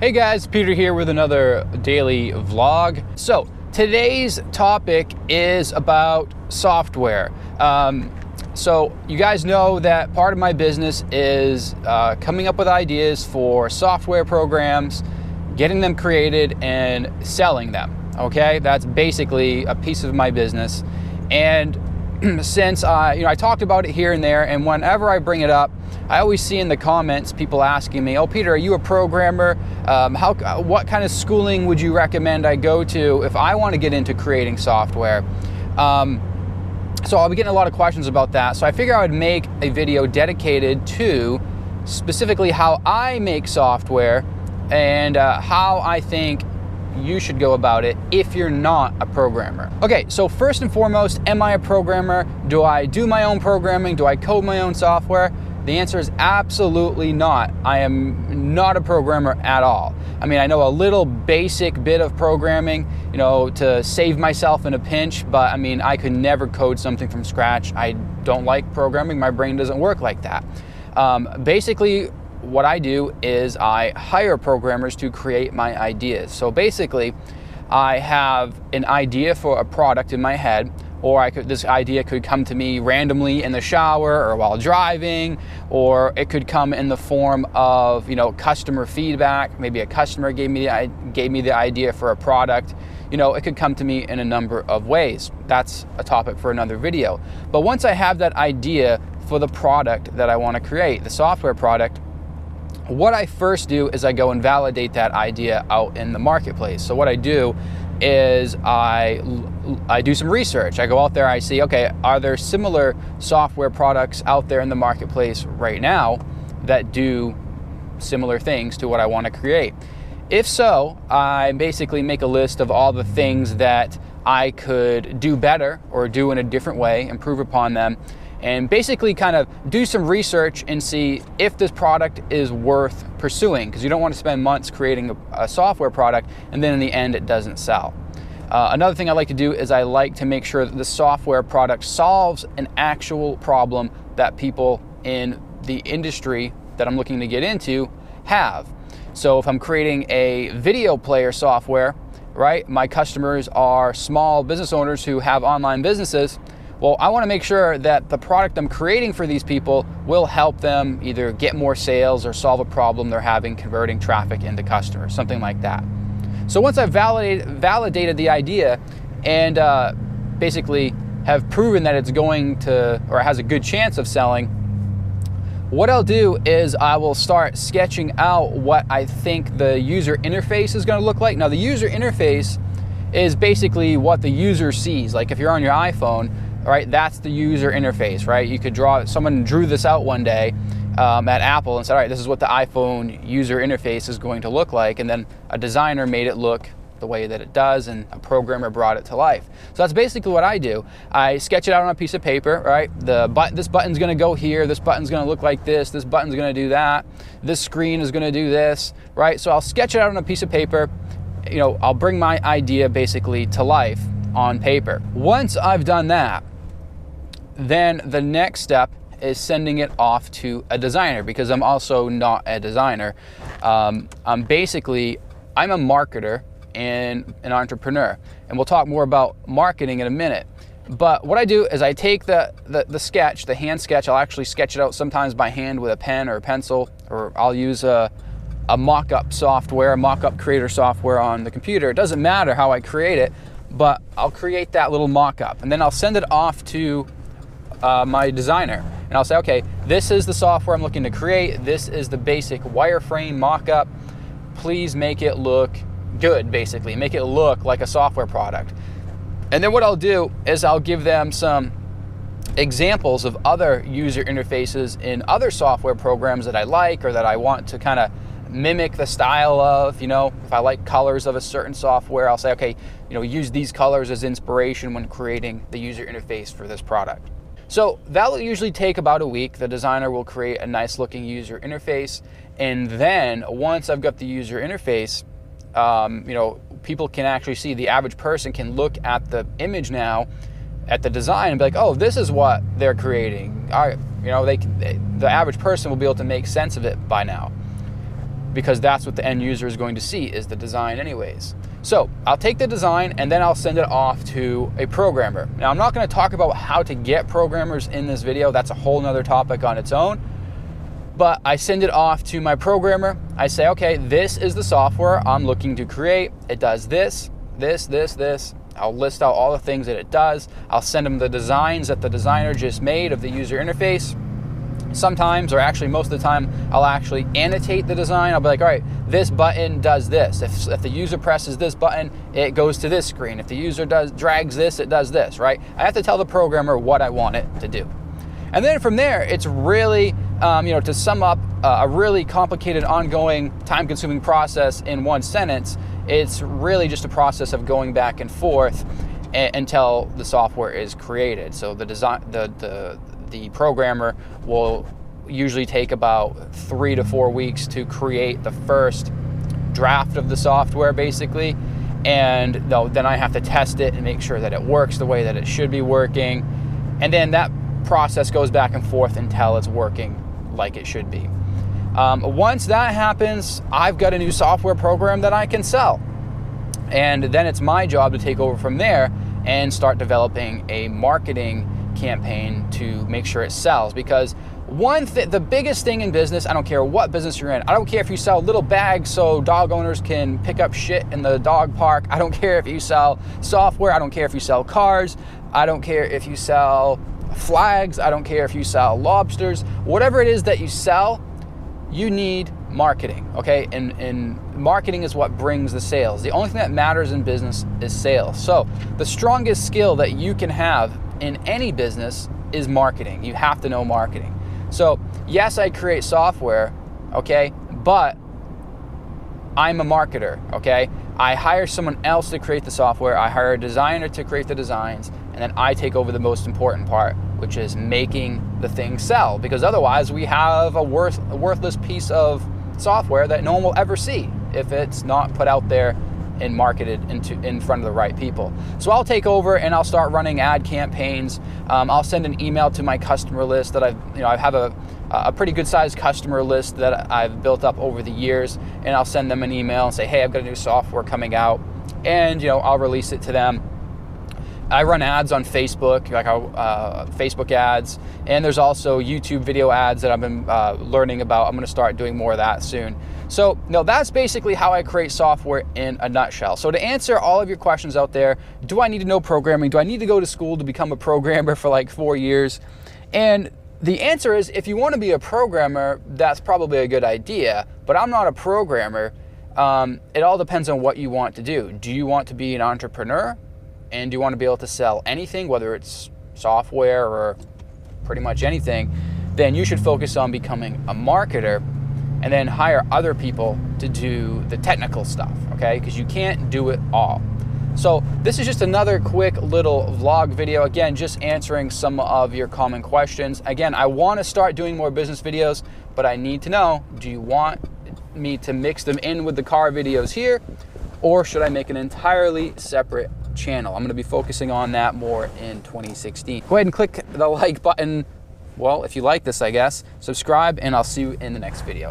Hey guys, Peter here with another daily vlog. So today's topic is about software. So you guys know that part of my business is coming up with ideas for software programs, getting them created and selling them. Okay, that's basically a piece of my business. And since I talked about it here and there, and whenever I bring it up, I always see in the comments people asking me, "Oh, Peter, are you a programmer? What kind of schooling would you recommend I go to if I want to get into creating software?" So I'll be getting a lot of questions about that. So I figure I would make a video dedicated to specifically how I make software and how I think you should go about it if you're not a programmer. Okay, so first and foremost, am I a programmer? Do I do my own programming? Do I code my own software? The answer is absolutely not. I am not a programmer at all. I mean, I know a little basic bit of programming, to save myself in a pinch, but I mean, I could never code something from scratch. I don't like programming. My brain doesn't work like that. Basically, what I do is I hire programmers to create my ideas. So basically, I have an idea for a product in my head, or this idea could come to me randomly in the shower or while driving, or it could come in the form of customer feedback. Maybe a customer gave me the idea for a product. It could come to me in a number of ways. That's a topic for another video. But once I have that idea for the product that I want to create, the software product, what I first do is I go and validate that idea out in the marketplace. So what I do is I do some research. I go out there, I see, okay, are there similar software products out there in the marketplace right now that do similar things to what I want to create? If so, I basically make a list of all the things that I could do better or do in a different way, improve upon them, and basically kind of do some research and see if this product is worth pursuing, because you don't want to spend months creating a software product and then in the end it doesn't sell. Another thing I like to do is I like to make sure that the software product solves an actual problem that people in the industry that I'm looking to get into have. So if I'm creating a video player software, right, my customers are small business owners who have online businesses. Well, I want to make sure that the product I'm creating for these people will help them either get more sales or solve a problem they're having converting traffic into customers, something like that. So once I've validated the idea and basically have proven that it's going to, or has a good chance of selling, what I'll do is I will start sketching out what I think the user interface is going to look like. Now, the user interface is basically what the user sees. Like if you're on your iPhone, right, that's the user interface, right? You could someone drew this out one day at Apple and said, all right, this is what the iPhone user interface is going to look like. And then a designer made it look the way that it does, and a programmer brought it to life. So that's basically what I do. I sketch it out on a piece of paper, right? This button's gonna go here, this button's gonna look like this button's gonna do that, this screen is gonna do this, right? So I'll sketch it out on a piece of paper. I'll bring my idea basically to life on paper. Once I've done that, then the next step is sending it off to a designer, because I'm also not a designer. I'm a marketer and an entrepreneur. And we'll talk more about marketing in a minute. But what I do is I take the sketch, the hand sketch, I'll actually sketch it out sometimes by hand with a pen or a pencil, or I'll use a mock-up software, a mock-up creator software on the computer. It doesn't matter how I create it, but I'll create that little mock-up. And then I'll send it off to my designer, and I'll say, okay, this is the software I'm looking to create. This is the basic wireframe mock-up. Please make it look good, basically. Make it look like a software product. And then what I'll do is I'll give them some examples of other user interfaces in other software programs that I like, or that I want to kind of mimic the style of. If I like colors of a certain software, I'll say, okay, use these colors as inspiration when creating the user interface for this product. So that'll usually take about a week. The designer will create a nice looking user interface. And then once I've got the user interface, people can actually see, the average person can look at the image now, at the design, and be like, oh, this is what they're creating. All right, the average person will be able to make sense of it by now. because that's what the end user is going to see, is the design anyways. So I'll take the design and then I'll send it off to a programmer. Now, I'm not going to talk about how to get programmers in this video. That's a whole nother topic on its own. But I send it off to my programmer. I say, okay, this is the software I'm looking to create. It does this, this, this, this. I'll list out all the things that it does. I'll send them the designs that the designer just made of the user interface. Sometimes, or actually most of the time, I'll actually annotate the design. I'll be like, all right, this button does this. If the user presses this button, it goes to this screen. If the user drags this, it does this, right? I have to tell the programmer what I want it to do. And then from there, it's really, to sum up a really complicated, ongoing, time-consuming process in one sentence, it's really just a process of going back and forth until the software is created. So the programmer will usually take about 3 to 4 weeks to create the first draft of the software, basically. And then I have to test it and make sure that it works the way that it should be working. And then that process goes back and forth until it's working like it should be. Once that happens, I've got a new software program that I can sell. And then it's my job to take over from there and start developing a marketing campaign to make sure it sells. Because the biggest thing in business, I don't care what business you're in, I don't care if you sell little bags so dog owners can pick up shit in the dog park, I don't care if you sell software, I don't care if you sell cars, I don't care if you sell flags, I don't care if you sell lobsters, whatever it is that you sell, you need marketing, okay? And marketing is what brings the sales. The only thing that matters in business is sales. So the strongest skill that you can have in any business is marketing. You have to know marketing. So yes, I create software, okay, but I'm a marketer, okay? I hire someone else to create the software, I hire a designer to create the designs, and then I take over the most important part, which is making the thing sell, because otherwise we have a worthless piece of software that no one will ever see if it's not put out there and marketed in front of the right people. So I'll take over and I'll start running ad campaigns. I'll send an email to my customer list that I have a pretty good sized customer list that I've built up over the years, and I'll send them an email and say, hey, I've got a new software coming out, and I'll release it to them. I run ads on Facebook, like Facebook ads, and there's also YouTube video ads that I've been learning about. I'm going to start doing more of that soon. So that's basically how I create software in a nutshell. So to answer all of your questions out there, do I need to know programming? Do I need to go to school to become a programmer for like 4 years? And the answer is, if you want to be a programmer, that's probably a good idea, but I'm not a programmer. It all depends on what you want to do. Do you want to be an entrepreneur? And do you want to be able to sell anything, whether it's software or pretty much anything? Then you should focus on becoming a marketer and then hire other people to do the technical stuff, okay? Because you can't do it all. So this is just another quick little vlog video. Again, just answering some of your common questions. Again, I want to start doing more business videos, but I need to know, do you want me to mix them in with the car videos here, or should I make an entirely separate channel? I'm going to be focusing on that more in 2016. Go ahead and click the like button. Well, if you like this, I guess. Subscribe, and I'll see you in the next video.